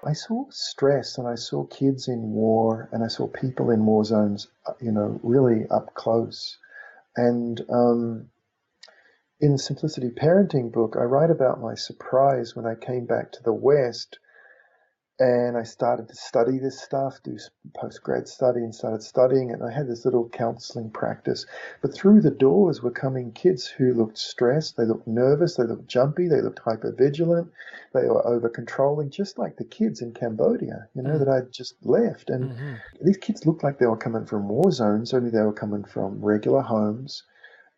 I saw stress and I saw kids in war and I saw people in war zones, really up close. And in the Simplicity Parenting book, I write about my surprise when I came back to the West and I started to study this stuff, do post-grad study and started studying it. And I had this little counseling practice. But through the doors were coming kids who looked stressed, they looked nervous, they looked jumpy, they looked hypervigilant, they were over-controlling, just like the kids in Cambodia, that I'd just left. And Mm-hmm. these kids looked like they were coming from war zones, only they were coming from regular homes.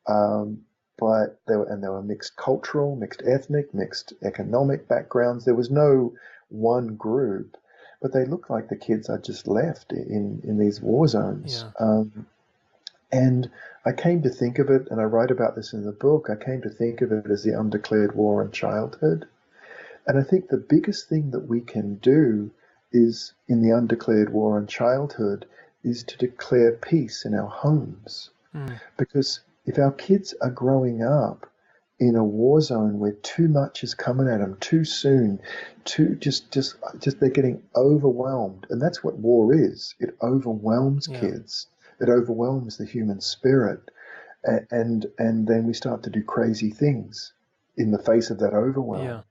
Um, but they were mixed cultural, mixed ethnic, mixed economic backgrounds. There was no one group, but they looked like the kids I just left in these war zones. Yeah. And I came to think of it, and I write about this in the book, I came to think of it as the undeclared war on childhood. And I think the biggest thing that we can do is, in the undeclared war on childhood, is to declare peace in our homes. Mm. Because if our kids are growing up in a war zone where too much is coming at them too soon, just they're getting overwhelmed, and that's what war is. It overwhelms Yeah. kids. It overwhelms the human spirit, and then we start to do crazy things in the face of that Yeah. overwhelm.